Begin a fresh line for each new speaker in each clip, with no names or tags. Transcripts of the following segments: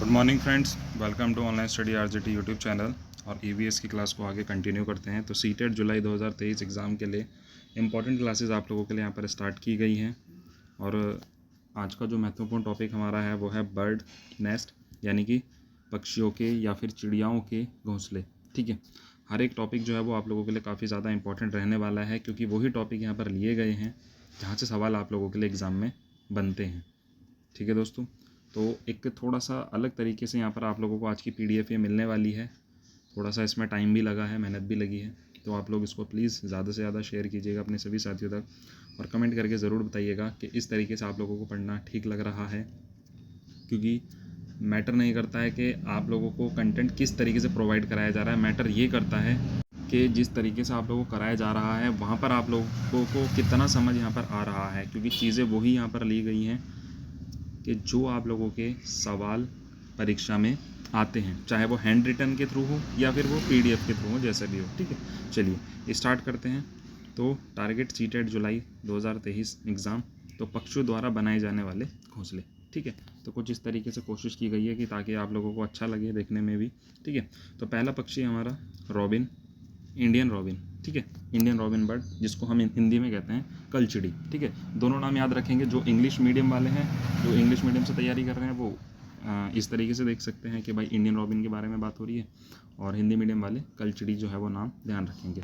Good morning friends, welcome to online study RJT YouTube channel. और EVS की class को आगे कंटिन्यू करते हैं। तो सीटेट जुलाई 2023 एग्ज़ाम के लिए इंपॉर्टेंट क्लासेस आप लोगों के लिए यहाँ पर स्टार्ट की गई हैं। और आज का जो महत्वपूर्ण टॉपिक हमारा है वो है बर्ड नेस्ट, यानी कि पक्षियों के या फिर चिड़ियाओं के घोंसले। ठीक है, हर एक टॉपिक जो है वो आप लोगों के लिए काफ़ी ज़्यादा इंपॉर्टेंट रहने वाला है, क्योंकि वही टॉपिक यहाँ पर लिए गए हैं जहाँ से सवाल आप लोगों के लिए एग्ज़ाम में बनते हैं। ठीक है दोस्तों, तो एक थोड़ा सा अलग तरीके से यहाँ पर आप लोगों को आज की पीडीएफ ये मिलने वाली है। थोड़ा सा इसमें टाइम भी लगा है, मेहनत भी लगी है, तो आप लोग इसको प्लीज़ ज़्यादा से ज़्यादा शेयर कीजिएगा अपने सभी साथियों तक, और कमेंट करके ज़रूर बताइएगा कि इस तरीके से आप लोगों को पढ़ना ठीक लग रहा है। क्योंकि मैटर नहीं करता है कि आप लोगों को कंटेंट किस तरीके से प्रोवाइड कराया जा रहा है, मैटर ये करता है कि जिस तरीके से आप लोगों को कराया जा रहा है वहाँ पर आप लोगों को कितना समझ यहाँ पर आ रहा है। क्योंकि चीज़ें वही यहाँ पर ली गई हैं कि जो आप लोगों के सवाल परीक्षा में आते हैं, चाहे वो हैंड रिटन के थ्रू हो या फिर वो पीडीएफ के थ्रू हो, जैसा भी हो। ठीक है, चलिए स्टार्ट करते हैं। तो टारगेट सीटेट जुलाई 2023 एग्ज़ाम, तो पक्षियों द्वारा बनाए जाने वाले घोंसले। ठीक है, तो कुछ इस तरीके से कोशिश की गई है कि ताकि आप लोगों को अच्छा लगे देखने में भी। ठीक है, तो पहला पक्षी हमारा रॉबिन, इंडियन रॉबिन। ठीक है, इंडियन रॉबिन बर्ड, जिसको हम हिंदी में कहते हैं कलचिड़ी। ठीक है, दोनों नाम याद रखेंगे। जो इंग्लिश मीडियम वाले हैं, जो इंग्लिश मीडियम से तैयारी कर रहे हैं, वो इस तरीके से देख सकते हैं कि भाई इंडियन रॉबिन के बारे में बात हो रही है, और हिंदी मीडियम वाले कलचिड़ी जो है वो नाम ध्यान रखेंगे।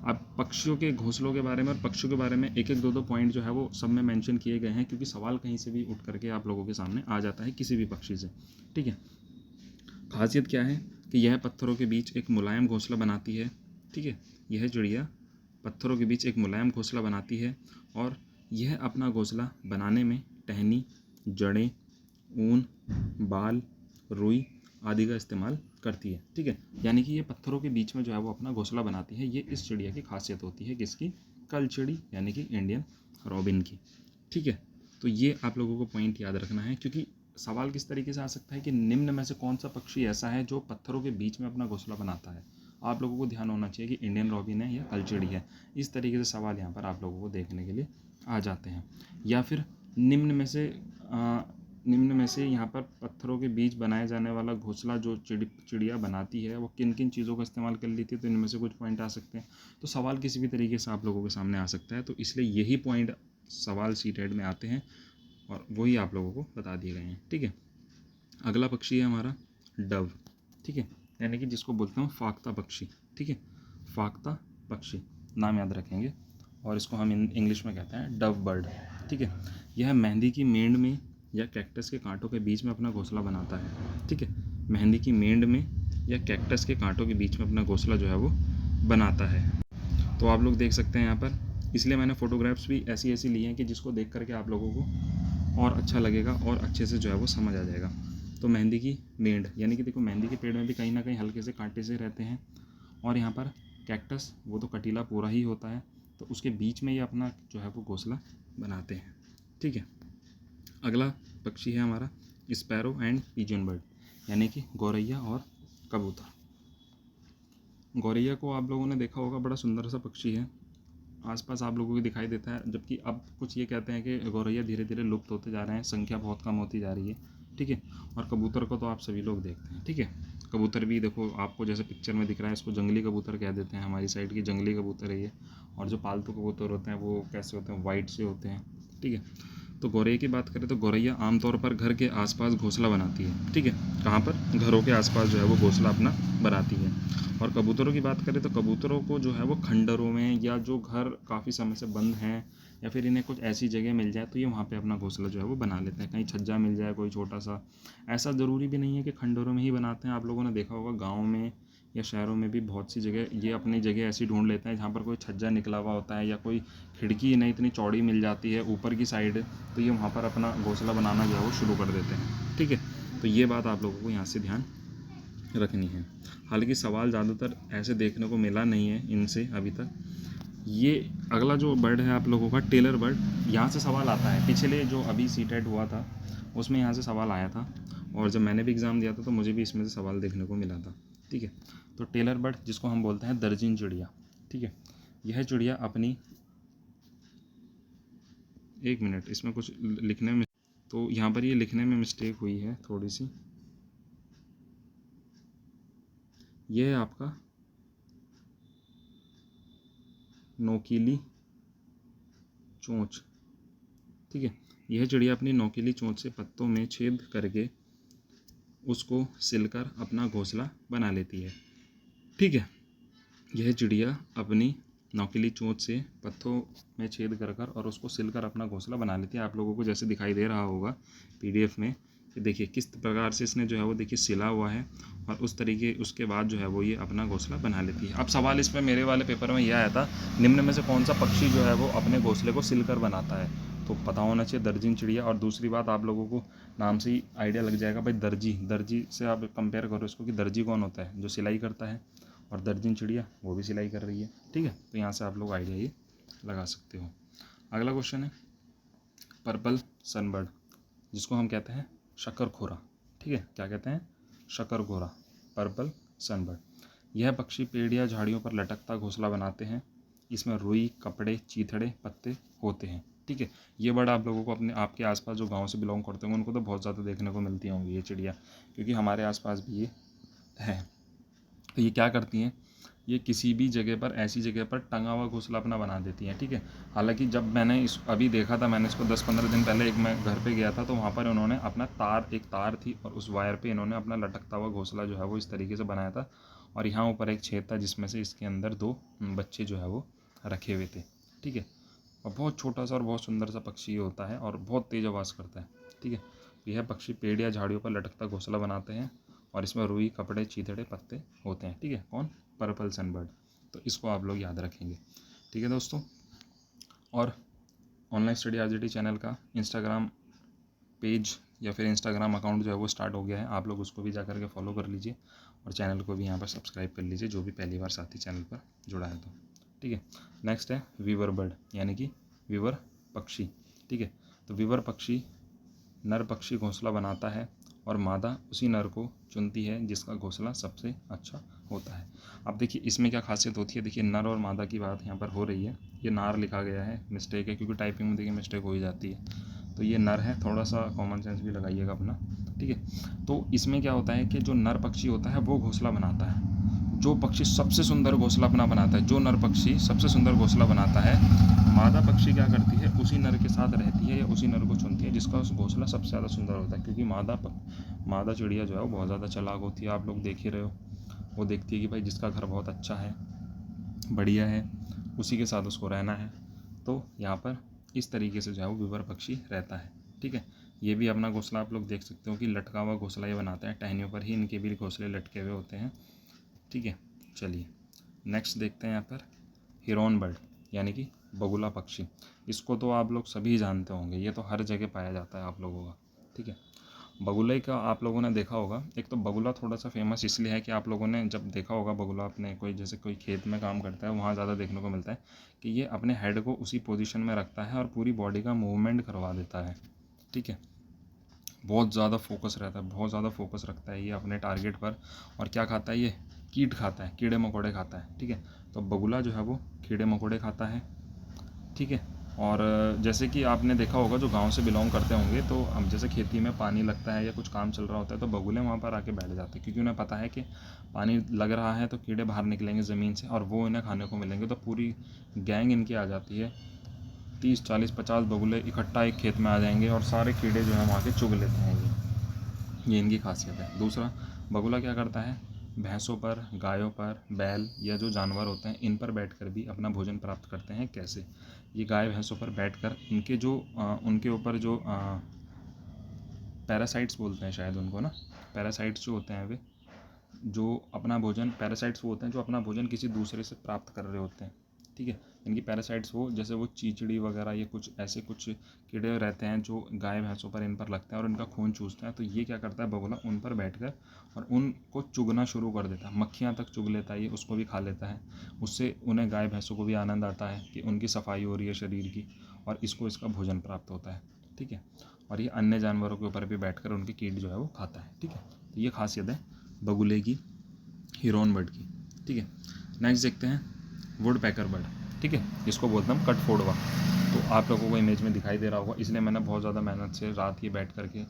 अब पक्षियों के घोंसलों के बारे में और पक्षियों के बारे में एक एक दो पॉइंट जो है वो सब में मेंशन किए गए हैं, क्योंकि सवाल कहीं से भी उठ करके आप लोगों के सामने आ जाता है किसी भी पक्षी से। ठीक है, खासियत क्या है कि यह पत्थरों के बीच एक मुलायम घोंसला बनाती है। ठीक है, यह चिड़िया पत्थरों के बीच एक मुलायम घोंसला बनाती है, और यह अपना घोंसला बनाने में टहनी, जड़ें, ऊन, बाल, रुई आदि का इस्तेमाल करती है। ठीक है, यानी कि ये पत्थरों के बीच में जो है वो अपना घोंसला बनाती है। ये इस चिड़िया की खासियत होती है, किसकी? कलचिड़ी, यानी कि इंडियन रॉबिन की। ठीक है, तो ये आप लोगों को पॉइंट याद रखना है, क्योंकि सवाल किस तरीके से आ सकता है कि निम्न में से कौन सा पक्षी ऐसा है जो पत्थरों के बीच में अपना घोंसला बनाता है। आप लोगों को ध्यान होना चाहिए कि इंडियन रॉबिन है या कलचिड़ी है। इस तरीके से सवाल यहाँ पर आप लोगों को देखने के लिए आ जाते हैं। या फिर निम्न में से यहाँ पर पत्थरों के बीच बनाए जाने वाला घोंसला जो चिड़िया बनाती है वो किन किन चीज़ों का इस्तेमाल कर लेती है, तो इनमें से कुछ पॉइंट आ सकते हैं। तो सवाल किसी भी तरीके से आप लोगों के सामने आ सकता है, तो इसलिए यही पॉइंट सवाल सीटेड में आते हैं और वही आप लोगों को बता दिए गए हैं। ठीक है, अगला पक्षी है हमारा डव। ठीक है, यानी कि जिसको बोलते हैं फाख्ता पक्षी। ठीक है, फाख्ता पक्षी नाम याद रखेंगे, और इसको हम इंग्लिश में कहते हैं डव बर्ड। ठीक है, यह मेहंदी की मेंढ में या कैक्टस के कांटों के बीच में अपना घोंसला बनाता है। ठीक है, मेहंदी की मेंढ में या कैक्टस के कांटों के बीच में अपना घोंसला जो है वो बनाता है। तो आप लोग देख सकते हैं यहाँ पर, इसलिए मैंने फ़ोटोग्राफ्स भी ऐसी ऐसी ली हैं कि जिसको देख करके आप लोगों को और अच्छा लगेगा और अच्छे से जो है वो समझ आ जाएगा। तो मेहंदी की मेंढ, यानी कि देखो मेहंदी के पेड़ में भी कहीं ना कहीं हल्के से कांटे से रहते हैं, और यहाँ पर कैक्टस वो तो कटीला पूरा ही होता है, तो उसके बीच में ये अपना जो है वो घोंसला बनाते हैं। ठीक है, अगला पक्षी है हमारा स्पैरो एंड पिजन बर्ड, यानी कि गौरैया और कबूतर। गौरैया को आप लोगों ने देखा होगा, बड़ा सुंदर सा पक्षी है, आसपास आप लोगों को दिखाई देता है। जबकि अब कुछ ये कहते हैं कि गौरैया धीरे धीरे लुप्त होते जा रहे हैं, संख्या बहुत कम होती जा रही है। ठीक है, और कबूतर को तो आप सभी लोग देखते हैं। ठीक है, कबूतर भी देखो आपको जैसे पिक्चर में दिख रहा है, इसको जंगली कबूतर कह देते हैं, हमारी साइड की जंगली कबूतर है ये। और जो पालतू कबूतर होते हैं वो कैसे होते हैं? वाइट से होते हैं। ठीक है, तो गौरैया की बात करें तो गौरैया आमतौर पर घर के आसपास घोंसला बनाती है। ठीक है, कहाँ पर? घरों के आसपास जो है वो घोंसला अपना बनाती है। और कबूतरों की बात करें तो कबूतरों को जो है वो खंडरों में, या जो घर काफ़ी समय से बंद हैं, या फिर इन्हें कुछ ऐसी जगह मिल जाए तो ये वहाँ पे अपना घोंसला जो है वो बना लेते हैं। कहीं छज्जा मिल जाए कोई छोटा सा, ऐसा ज़रूरी भी नहीं है कि खंडरों में ही बनाते हैं। आप लोगों ने देखा होगा गाँव में या शहरों में भी बहुत सी जगह ये अपनी जगह ऐसी ढूंढ लेते हैं जहाँ पर कोई छज्जा निकला हुआ होता है, या कोई खिड़की नहीं इतनी चौड़ी मिल जाती है ऊपर की साइड, तो ये वहाँ पर अपना घोंसला बनाना जो है वो शुरू कर देते हैं। ठीक है, तो ये बात आप लोगों को यहाँ से ध्यान रखनी है। हालांकि सवाल ज़्यादातर ऐसे देखने को मिला नहीं है इनसे अभी तक। ये अगला जो बर्ड है आप लोगों का टेलर बर्ड, यहाँ से सवाल आता है। पिछले जो अभी सीटेट हुआ था उसमें यहाँ से सवाल आया था, और जब मैंने भी एग्ज़ाम दिया था तो मुझे भी इसमें से सवाल देखने को मिला था। ठीक है, तो टेलर बर्ड जिसको हम बोलते हैं दर्जिन चिड़िया। ठीक है, यह चिड़िया अपनी, एक मिनट, इसमें कुछ लिखने में, तो यहाँ पर ये लिखने में मिस्टेक हुई है थोड़ी सी। ये है आपका नोकीली चोंच, ठीक है। यह चिड़िया अपनी नोकीली चोंच से पत्तों में छेद करके उसको सिलकर अपना घोंसला बना लेती है, ठीक है। यह चिड़िया अपनी नोकीली चोंच से पत्तों में छेद कर कर और उसको सिलकर अपना घोंसला बना लेती है। आप लोगों को जैसे दिखाई दे रहा होगा पीडीएफ में कि देखिए किस प्रकार से इसने जो है वो देखिए सिला हुआ है, और उस तरीके उसके बाद जो है वो ये अपना घोंसला बना लेती है। अब सवाल इसमें मेरे वाले पेपर में यह आया था, निम्न में से कौन सा पक्षी जो है वो अपने घोंसले को सिलकर बनाता है? तो पता होना चाहिए दर्जिन चिड़िया। और दूसरी बात, आप लोगों को नाम से ही आइडिया लग जाएगा भाई, दर्जी, दर्जी से आप कंपेयर करो इसको कि दर्जी कौन होता है? जो सिलाई करता है, और दर्जन चिड़िया वो भी सिलाई कर रही है, ठीक है। तो यहाँ से आप लोग आइडिया ये लगा सकते हो। अगला क्वेश्चन है पर्पल सनबर्ड, जिसको हम कहते हैं शकरखोरा, ठीक है। क्या कहते हैं? शकरखोरा, पर्पल सनबर्ड। यह पक्षी पेड़ या झाड़ियों पर लटकता घोंसला बनाते हैं। इसमें रुई, कपड़े, चीथड़े, पत्ते होते हैं, ठीक है। ये बर्ड आप लोगों को अपने आपके आसपास जो गांव से बिलोंग करते होंगे उनको तो बहुत ज़्यादा देखने को मिलती होंगी ये चिड़िया, क्योंकि हमारे आसपास भी ये है। तो ये क्या करती हैं, ये किसी भी जगह पर, ऐसी जगह पर टंगा हुआ घोंसला अपना बना देती हैं, ठीक है। हालांकि जब मैंने इस अभी देखा था, मैंने इसको 10-15 दिन पहले एक मैं घर पे गया था, तो वहाँ पर इन्होंने अपना एक तार थी और उस वायर पे इन्होंने अपना लटकता हुआ घोंसला जो है वो इस तरीके से बनाया था, और यहाँ ऊपर एक छेद था जिसमें से इसके अंदर 2 बच्चे जो है वो रखे हुए थे, ठीक है। और बहुत छोटा सा और बहुत सुंदर सा पक्षी होता है और बहुत तेज़ आवाज़ करता है, ठीक है। यह पक्षी पेड़ या झाड़ियों पर लटकता घोंसला बनाते हैं और इसमें रुई, कपड़े, चीथड़े, पत्ते होते हैं, ठीक है। कौन? Purple sunbird. तो इसको आप लोग याद रखेंगे, ठीक है दोस्तों। और ऑनलाइन स्टडी आरजेटी चैनल का इंस्टाग्राम पेज या फिर इंस्टाग्राम अकाउंट जो है वो स्टार्ट हो गया है, आप लोग उसको भी जा करके फॉलो कर लीजिए और चैनल को भी यहाँ पर सब्सक्राइब कर लीजिए, जो भी पहली बार साथी चैनल पर जुड़ा है तो, ठीक है। नेक्स्ट है वीवर बर्ड, यानी कि वीवर पक्षी, ठीक है। तो वीवर पक्षी, नर पक्षी घोंसला बनाता है और मादा उसी नर को चुनती है जिसका घोंसला सबसे अच्छा होता है। अब देखिए इसमें क्या खासियत होती है, देखिए नर और मादा की बात यहाँ पर हो रही है, ये नार लिखा गया है, मिस्टेक है क्योंकि टाइपिंग में देखिए मिस्टेक हो ही जाती है, तो ये नर है, थोड़ा सा कॉमन सेंस भी लगाइएगा अपना, ठीक है। तो इसमें क्या होता है कि जो नर पक्षी होता है वो घोंसला बनाता है, जो पक्षी सबसे सुंदर घोंसला अपना बनाता है, जो नर पक्षी सबसे सुंदर घोंसला बनाता है, मादा पक्षी क्या करती है, उसी नर के साथ रहती है या उसी नर को चुनती है जिसका उस घोंसला सबसे ज़्यादा सुंदर होता है, क्योंकि मादा चिड़िया जो है वो बहुत ज़्यादा चालाक होती है, आप लोग देख ही रहे हो। वो देखती है कि भाई जिसका घर बहुत अच्छा है, बढ़िया है, उसी के साथ उसको रहना है। तो यहाँ पर इस तरीके से जो है वो वीवर पक्षी रहता है, ठीक है। ये भी अपना घोंसला आप लोग देख सकते हो कि लटका हुआ घोंसला ये बनाते हैं, टहनियों पर ही इनके भी घोंसले लटके हुए होते हैं, ठीक है। चलिए नेक्स्ट देखते हैं यहाँ पर हिरन बर्ड, यानी कि बगुला पक्षी। इसको तो आप लोग सभी जानते होंगे, ये तो हर जगह पाया जाता है आप लोगों का, ठीक है। बगुले का आप लोगों ने देखा होगा, एक तो बगुला थोड़ा सा फेमस इसलिए है कि आप लोगों ने जब देखा होगा बगुला अपने कोई जैसे कोई खेत में काम करता है वहाँ ज़्यादा देखने को मिलता है कि ये अपने हेड को उसी पोजीशन में रखता है और पूरी बॉडी का मूवमेंट करवा देता है, ठीक है। बहुत ज़्यादा फोकस रहता है, बहुत ज़्यादा फोकस रखता है ये अपने टारगेट पर। और क्या खाता है ये? कीट खाता है, कीड़े मकोड़े खाता है, ठीक है। तो बगुला जो है वो कीड़े मकोड़े खाता है, ठीक है। और जैसे कि आपने देखा होगा जो गांव से बिलोंग करते होंगे, तो अब जैसे खेती में पानी लगता है या कुछ काम चल रहा होता है तो बगुले वहाँ पर आके बैठ जाते हैं, क्योंकि उन्हें पता है कि पानी लग रहा है तो कीड़े बाहर निकलेंगे ज़मीन से और वो इन्हें खाने को मिलेंगे। तो पूरी गैंग इनकी आ जाती है, 30, 40, 50 बगुले इकट्ठा एक खेत में आ जाएंगे और सारे कीड़े जो हैं वहाँ के चुग लेते हैं। ये इनकी खासियत है। दूसरा, बगुला क्या करता है, भैंसों पर, गायों पर, बैल या जो जानवर होते हैं इन पर बैठकर भी अपना भोजन प्राप्त करते हैं। कैसे? ये गाय भैंसों पर बैठकर इनके जो उनके ऊपर जो पैरासाइट्स बोलते हैं शायद उनको ना, पैरासाइट्स जो होते हैं वे जो अपना भोजन, पैरासाइट्स वो होते हैं जो अपना भोजन किसी दूसरे से प्राप्त कर रहे होते हैं, ठीक है। इनकी पैरासाइट्स वो जैसे वो चीचड़ी वगैरह ये कुछ ऐसे कुछ कीड़े रहते हैं जो गाय भैंसों पर इन पर लगते हैं और इनका खून चूसते हैं। तो ये क्या करता है बगुला, उन पर बैठकर और उनको चुगना शुरू कर देता है, मक्खियाँ तक चुग लेता है ये, उसको भी खा लेता है। उससे उन्हें गाय भैंसों को भी आनंद आता है कि उनकी सफाई हो रही है शरीर की और इसको इसका भोजन प्राप्त होता है, ठीक है। और ये अन्य जानवरों के ऊपर भी बैठकर उनकी कीट जो है वो खाता है, ठीक है। तो ये खासियत है बगुले की, हिरन बर्ड की, ठीक है। नेक्स्ट देखते हैं वुड पैकर बर्ड, ठीक है, इसको बोलते हैं हम कटफोड़वा। तो आप लोगों को इमेज में दिखाई दे रहा होगा, इसलिए मैंने बहुत ज़्यादा मेहनत से रात ही बैठ करके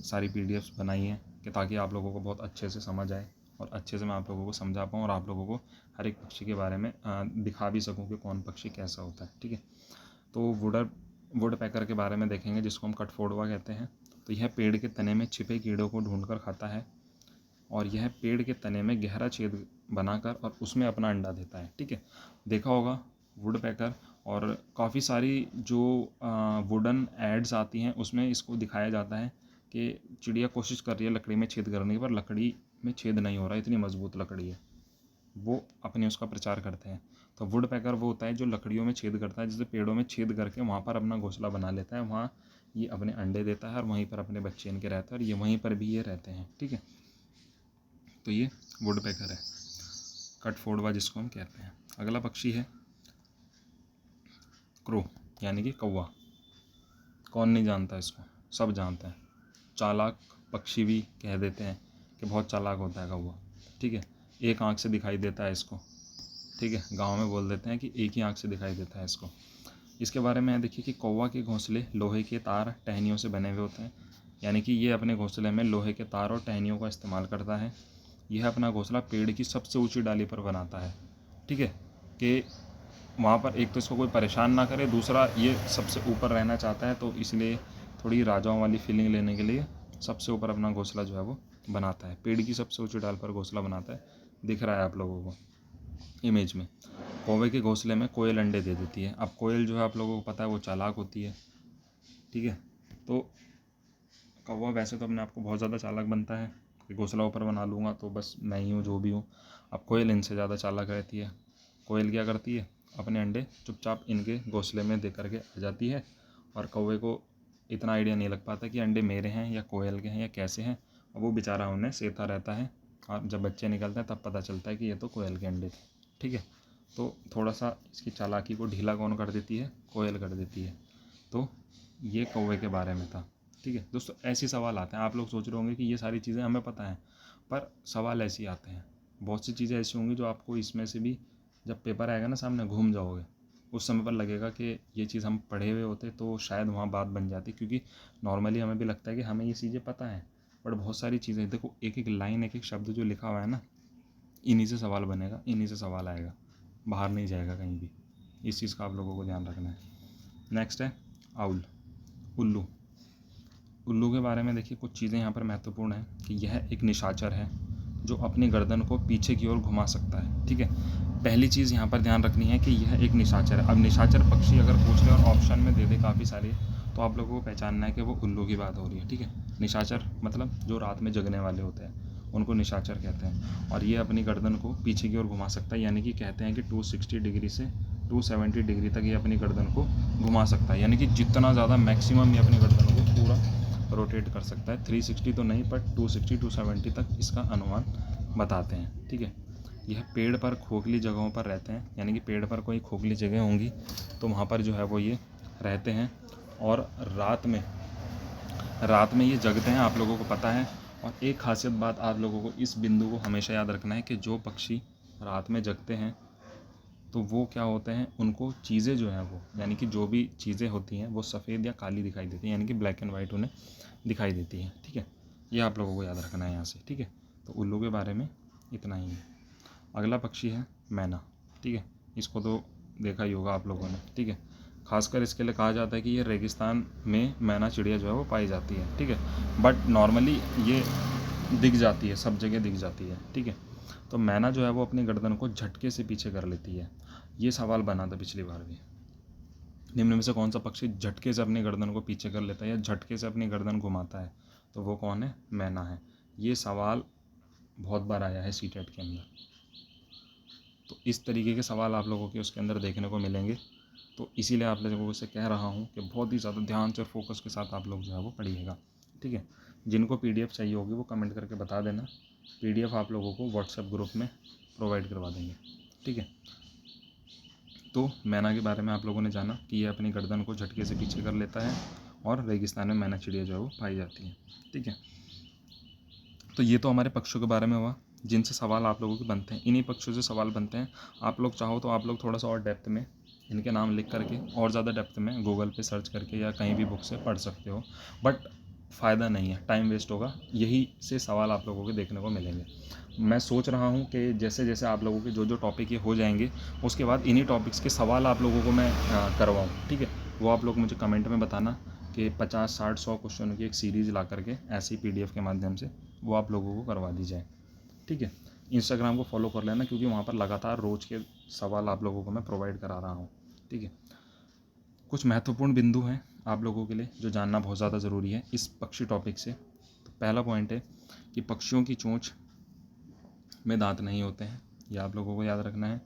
सारी पीडीएफ्स बनाई हैं कि ताकि आप लोगों को बहुत अच्छे से समझ आए और अच्छे से मैं आप लोगों को समझा पाऊँ और आप लोगों को हर एक पक्षी के बारे में दिखा भी सकूँ कि कौन पक्षी कैसा होता है। ठीक है, तो वुड पैकर के बारे में देखेंगे, जिसको हम कठफोड़वा कहते हैं। तो यह पेड़ के तने में छिपे कीड़ों को ढूंढकर खाता है और यह पेड़ के तने में गहरा छेद बनाकर और उसमें अपना अंडा देता है। ठीक है, देखा होगा वुड पैकर, और काफ़ी सारी जो वुडन एड्स आती हैं उसमें इसको दिखाया जाता है कि चिड़िया कोशिश कर रही है लकड़ी में छेद करने की, पर लकड़ी में छेद नहीं हो रहा, इतनी मजबूत लकड़ी है, वो अपने उसका प्रचार करते हैं। तो वुड पैकर वो होता है जो लकड़ियों में छेद करता है, जैसे पेड़ों में छेद करके वहाँ पर अपना घोंसला बना लेता है, वहाँ ये अपने अंडे देता है और वहीं पर अपने बच्चे इनके रहते हैं और ये वहीं पर भी ये रहते हैं। ठीक है, तो ये वुड पैकर है, कठफोड़वा जिसको हम कहते हैं। अगला पक्षी है क्रो, यानी कि कौवा। कौन नहीं जानता इसको, सब जानते हैं। चालाक पक्षी भी कह देते हैं कि बहुत चालाक होता है कौवा। ठीक है, एक आँख से दिखाई देता है इसको। ठीक है, गांव में बोल देते हैं कि एक ही आँख से दिखाई देता है इसको। इसके बारे में देखिए कि कौवा के घोंसले लोहे के तार टहनियों से बने हुए होते हैं, यानी कि ये अपने घोंसले में लोहे के तार और टहनियों का इस्तेमाल करता है। यह अपना घोंसला पेड़ की सबसे ऊंची डाली पर बनाता है। ठीक है, कि वहाँ पर एक तो इसको कोई परेशान ना करे, दूसरा ये सबसे ऊपर रहना चाहता है, तो इसलिए थोड़ी राजाओं वाली फीलिंग लेने के लिए सबसे ऊपर अपना घोंसला जो है वो बनाता है। पेड़ की सबसे ऊंची डाल पर घोंसला बनाता है, दिख रहा है आप लोगों को इमेज में। कौवे के घोंसले में कोयल अंडे दे देती है। अब कोयल जो है आप लोगों को पता है वो चालाक होती है। ठीक है, तो कौवा वैसे तो अपने आप को बहुत ज़्यादा चालाक बनता है कि घोंसला ऊपर बना लूँगा तो बस मैं ही हूँ जो भी हूँ। अब कोयल इनसे ज़्यादा चालाक रहती है। कोयल क्या करती है, अपने अंडे चुपचाप इनके घोंसले में दे करके आ जाती है और कौवे को इतना आइडिया नहीं लग पाता कि अंडे मेरे हैं या कोयल के हैं या कैसे हैं। और वो बेचारा उन्हें सेता रहता है और जब बच्चे निकलते हैं तब पता चलता है कि ये तो कोयल के अंडे थे। ठीक है, तो थोड़ा सा इसकी चालाकी को ढीला कौन कर देती है, कोयल कर देती है। तो ये कौवे के बारे में था। ठीक है दोस्तों, ऐसे सवाल आते हैं। आप लोग सोच रहे होंगे कि ये सारी चीज़ें हमें पता हैं, पर सवाल ऐसे ही आते हैं। बहुत सी चीज़ें ऐसी होंगी जो आपको इसमें से भी जब पेपर आएगा ना सामने, घूम जाओगे, उस समय पर लगेगा कि ये चीज़ हम पढ़े हुए होते तो शायद वहाँ बात बन जाती। क्योंकि नॉर्मली हमें भी लगता है कि हमें ये चीज़ें पता हैं, बट बहुत सारी चीज़ें देखो, एक एक लाइन एक एक शब्द जो लिखा हुआ है ना, इन्हीं से सवाल बनेगा, इन्हीं से सवाल आएगा, बाहर नहीं जाएगा कहीं भी। इस चीज़ का आप लोगों को ध्यान रखना है। नेक्स्ट है आउल, उल्लू। उल्लू के बारे में देखिए कुछ चीज़ें यहाँ पर महत्वपूर्ण है कि यह एक निशाचर है जो अपनी गर्दन को पीछे की ओर घुमा सकता है। ठीक है, पहली चीज़ यहाँ पर ध्यान रखनी है कि यह एक निशाचर है। अब निशाचर पक्षी अगर पूछ ले और ऑप्शन में दे दे काफ़ी सारे, तो आप लोगों को पहचानना है कि वो उल्लू की बात हो रही है। ठीक है, निशाचर मतलब जो रात में जगने वाले होते हैं उनको निशाचर कहते हैं। और ये अपनी गर्दन को पीछे की ओर घुमा सकता है, यानी कि कहते हैं कि 260 डिग्री से 270 डिग्री तक ये अपनी गर्दन को घुमा सकता है। यानी कि जितना ज़्यादा मैक्सिमम ये अपनी गर्दन को पूरा रोटेट कर सकता है। 360 तो नहीं, पर 260 270 तक इसका अनुमान बताते हैं। ठीक है, यह पेड़ पर खोखली जगहों पर रहते हैं, यानी कि पेड़ पर कोई खोखली जगह होंगी तो वहाँ पर जो है वो ये रहते हैं। और रात में ये जगते हैं, आप लोगों को पता है। और एक खासियत बात आप लोगों को इस बिंदु को हमेशा याद रखना है कि जो पक्षी रात में जगते हैं तो वो क्या होते हैं, उनको चीज़ें जो हैं वो, यानी कि जो भी चीज़ें होती हैं वो सफ़ेद या काली दिखाई देती हैं, यानी कि ब्लैक एंड वाइट उन्हें दिखाई देती है। ठीक है, ये आप लोगों को याद रखना है यहाँ से। ठीक है, तो उल्लू के बारे में इतना ही है। अगला पक्षी है मैना। ठीक है, इसको तो देखा ही होगा आप लोगों ने। ठीक है, खासकर इसके लिए कहा जाता है कि ये रेगिस्तान में मैना चिड़िया जो है वो पाई जाती है। ठीक है, बट नॉर्मली ये दिख जाती है, सब जगह दिख जाती है। ठीक है, तो मैना जो है वो अपनी गर्दन को झटके से पीछे कर लेती है। ये सवाल बना था पिछली बार भी, निम्न में से कौन सा पक्षी झटके से अपनी गर्दन को पीछे कर लेता है या झटके से अपनी गर्दन घुमाता है, तो वो कौन है, मैना है। ये सवाल बहुत बार आया है सीटेट के अंदर। तो इस तरीके के सवाल आप लोगों के उसके अंदर देखने को मिलेंगे। तो इसीलिए आप लोगों से कह रहा हूँ कि बहुत ही ज़्यादा ध्यान से और फोकस के साथ आप लोग जो है वो पढ़िएगा। ठीक है, जिनको PDF चाहिए होगी वो कमेंट करके बता देना, PDF आप लोगों को व्हाट्सएप ग्रुप में प्रोवाइड करवा देंगे। ठीक है, तो मैना के बारे में आप लोगों ने जाना कि ये अपनी गर्दन को झटके से पीछे कर लेता है और रेगिस्तान में मैना चिड़िया जो है वो पाई जाती है। ठीक है, तो ये तो हमारे पक्षियों के बारे में हुआ जिनसे सवाल आप लोगों के बनते हैं। इन्हीं पक्षियों से सवाल बनते हैं। आप लोग चाहो तो आप लोग थोड़ा सा और डेप्थ में इनके नाम लिख करके और ज़्यादा डेप्थ में गूगल पे सर्च करके या कहीं भी बुक से पढ़ सकते हो। बट फ़ायदा नहीं है, टाइम वेस्ट होगा। यही से सवाल आप लोगों के देखने को मिलेंगे। मैं सोच रहा हूँ कि जैसे जैसे आप लोगों के जो जो टॉपिक ये हो जाएंगे, उसके बाद इन्हीं टॉपिक्स के सवाल आप लोगों को मैं करवाऊँ, ठीक है। वो आप लोग मुझे कमेंट में बताना कि 50, 60, 100 क्वेश्चनों की एक सीरीज़ ला करके ऐसी PDF के माध्यम से वो आप लोगों को करवा दी जाए, ठीक है। इंस्टाग्राम को फॉलो कर लेना, क्योंकि वहाँ पर लगातार रोज़ के सवाल आप लोगों को मैं प्रोवाइड करा रहा हूँ, ठीक है। कुछ महत्वपूर्ण बिंदु हैं आप लोगों के लिए जो जानना बहुत ज़्यादा ज़रूरी है इस पक्षी टॉपिक से। तो पहला पॉइंट है कि पक्षियों की चोंच में दांत नहीं होते हैं, ये आप लोगों को याद रखना है।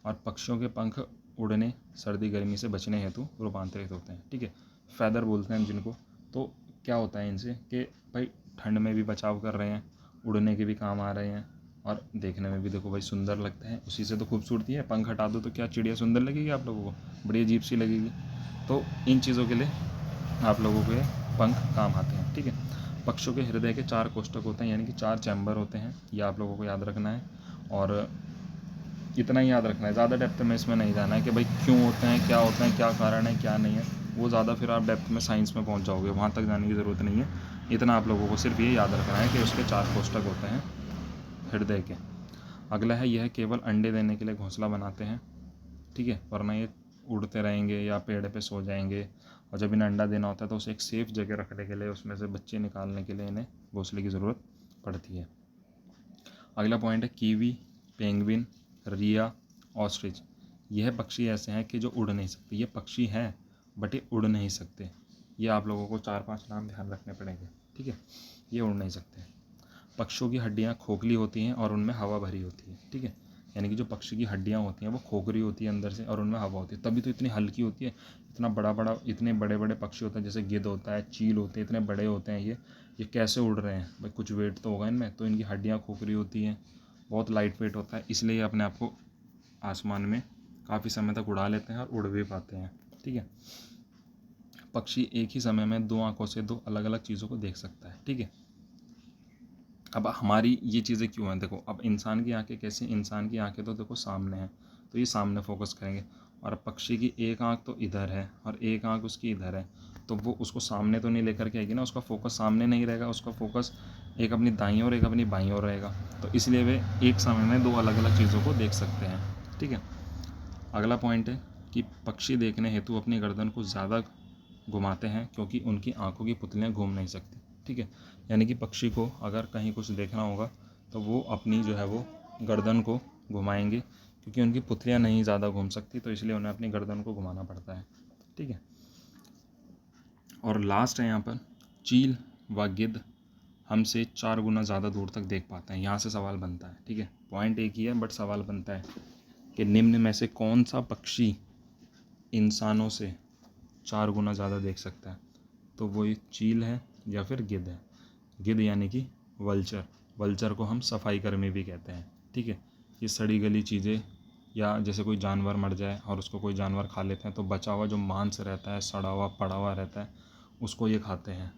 और पक्षियों के पंख उड़ने, सर्दी गर्मी से बचने हेतु रूपांतरित होते हैं, ठीक है। फैदर बोलते हैं जिनको। तो क्या होता है इनसे कि भाई ठंड में भी बचाव कर रहे हैं, उड़ने के भी काम आ रहे हैं, और देखने में भी देखो भाई सुंदर लगते हैं। उसी से तो खूबसूरती है। पंख हटा दो तो क्या चिड़िया सुंदर लगेगी आप लोगों को? बड़ी अजीब सी लगेगी। तो इन चीज़ों के लिए आप लोगों के पंख काम आते हैं, ठीक है। पक्षियों के हृदय के 4 कोष्ठक होते हैं, यानी कि 4 चैम्बर होते हैं, ये आप लोगों को याद रखना है। और इतना ही याद रखना है, ज़्यादा डेप्थ में इसमें नहीं जाना है कि भाई क्यों होते हैं, क्या होते हैं, क्या कारण है, क्या नहीं है। वो ज़्यादा फिर आप डेप्थ में साइंस में पहुंच जाओगे, वहाँ तक जाने की ज़रूरत नहीं है। इतना आप लोगों को सिर्फ ये याद रखना है कि उसके 4 कोष्ठक होते हैं हृदय के। अगला है, यह केवल अंडे देने के लिए घोंसला बनाते हैं, ठीक है, वरना ये उड़ते रहेंगे या पेड़ पे सो जाएंगे। और जब इन्हें अंडा देना होता है तो उसे एक सेफ़ जगह रखने के लिए, उसमें से बच्चे निकालने के लिए इन्हें घोंसले की ज़रूरत पड़ती है। अगला पॉइंट है कीवी, पेंगुइन, रिया, ऑस्ट्रिच। यह पक्षी ऐसे हैं कि जो उड़ नहीं सकते। ये पक्षी हैं बट ये उड़ नहीं सकते। ये आप लोगों को 4-5 नाम ध्यान रखने पड़ेंगे, ठीक है। ये उड़ नहीं सकते। पक्षियों की हड्डियाँ खोखली होती हैं और उनमें हवा भरी होती है, ठीक है। यानी कि जो पक्षी की हड्डियाँ होती हैं वो खोखली होती है अंदर से, और उनमें हवा होती है, तभी तो इतनी हल्की होती है। इतना बड़ा बड़ा, इतने बड़े बड़े पक्षी होते हैं, जैसे गिद्ध होता है, चील होते हैं, इतने बड़े होते हैं ये कैसे उड़ रहे हैं भाई? कुछ वेट तो होगा इनमें। तो इनकी हड्डियाँ खोखली होती हैं, बहुत लाइट वेट होता है, इसलिए अपने आप को आसमान में काफ़ी समय तक उड़ा लेते हैं और उड़ भी पाते हैं, ठीक है। पक्षी एक ही समय में 2 आँखों से 2 अलग अलग चीज़ों को देख सकता है, ठीक है। अब हमारी ये चीज़ें क्यों हैं देखो, अब इंसान की आंखें कैसी? इंसान की आंखें तो देखो सामने हैं, तो ये सामने फोकस करेंगे। और पक्षी की एक आंख तो इधर है और एक आंख उसकी इधर है, तो वो उसको सामने तो नहीं लेकर के आएगी ना, उसका फोकस सामने नहीं रहेगा, उसका फोकस एक अपनी दाईं और एक अपनी बाईं ओर रहेगा। तो इसलिए वे एक समय में 2 अलग अलग चीज़ों को देख सकते हैं, ठीक है। अगला पॉइंट है कि पक्षी देखने हेतु अपनी गर्दन को ज़्यादा घुमाते हैं, क्योंकि उनकी आंखों की पुतलियाँ घूम नहीं सकती, ठीक है। यानी कि पक्षी को अगर कहीं कुछ देखना होगा तो वो अपनी जो है वो गर्दन को घुमाएंगे, क्योंकि उनकी पुतलियाँ नहीं ज़्यादा घूम सकती, तो इसलिए उन्हें अपनी गर्दन को घुमाना पड़ता है, ठीक है। और लास्ट है यहाँ पर, चील व गिद्ध हमसे 4 गुना ज़्यादा दूर तक देख पाते हैं। यहाँ से सवाल बनता है, ठीक है। पॉइंट एक ही है बट सवाल बनता है कि निम्न में से कौन सा पक्षी इंसानों से 4 गुना ज़्यादा देख सकता है? तो वो एक चील है या फिर गिद्ध है। गिद्ध यानी कि वल्चर। वल्चर को हम सफाई कर्मी भी कहते हैं, ठीक है। ये सड़ी गली चीज़ें, या जैसे कोई जानवर मर जाए और उसको कोई जानवर खा लेते हैं, तो बचा हुआ जो मांस रहता है, सड़ा हुआ पड़ा हुआ रहता है, उसको ये खाते हैं।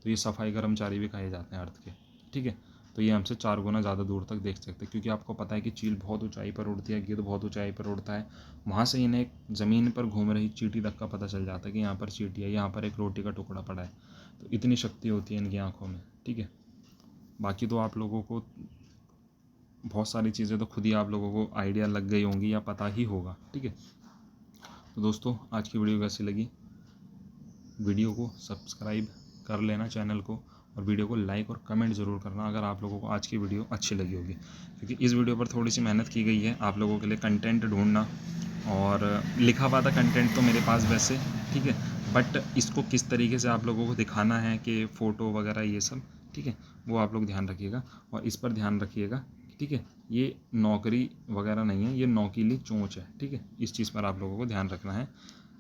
तो ये सफाई कर्मचारी भी खाए जाते हैं अर्थ के, ठीक है। तो ये हमसे 4 गुना ज़्यादा दूर तक देख सकते हैं, क्योंकि आपको पता है कि चील बहुत ऊंचाई पर उड़ती है, गिद्ध बहुत ऊंचाई पर उड़ता है। वहाँ से इन्हें एक ज़मीन पर घूम रही चींटी तक का पता चल जाता है कि यहाँ पर चींटी है, यहाँ पर एक रोटी का टुकड़ा पड़ा है। तो इतनी शक्ति होती है इनकी आँखों में, ठीक है। बाकी तो आप लोगों को बहुत सारी चीज़ें तो खुद ही आप लोगों को आइडिया लग गई होंगी या पता ही होगा, ठीक है। तो दोस्तों, आज की वीडियो कैसी लगी? वीडियो को सब्सक्राइब कर लेना चैनल को, और वीडियो को लाइक और कमेंट ज़रूर करना अगर आप लोगों को आज की वीडियो अच्छी लगी होगी, क्योंकि इस वीडियो पर थोड़ी सी मेहनत की गई है आप लोगों के लिए कंटेंट ढूंढना। और लिखा हुआ था कंटेंट तो मेरे पास वैसे, ठीक है, बट इसको किस तरीके से आप लोगों को दिखाना है कि फ़ोटो वगैरह ये सब, ठीक है, वो आप लोग ध्यान रखिएगा। और इस पर ध्यान रखिएगा, ठीक है, ये नौकरी वगैरह नहीं है, ये नौकीली चोंच है, ठीक है। इस चीज़ पर आप लोगों को ध्यान रखना है,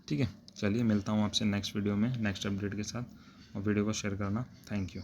ठीक है। चलिए, मिलता हूँ आपसे नेक्स्ट वीडियो में नेक्स्ट अपडेट के साथ, और वीडियो को शेयर करना। Thank you.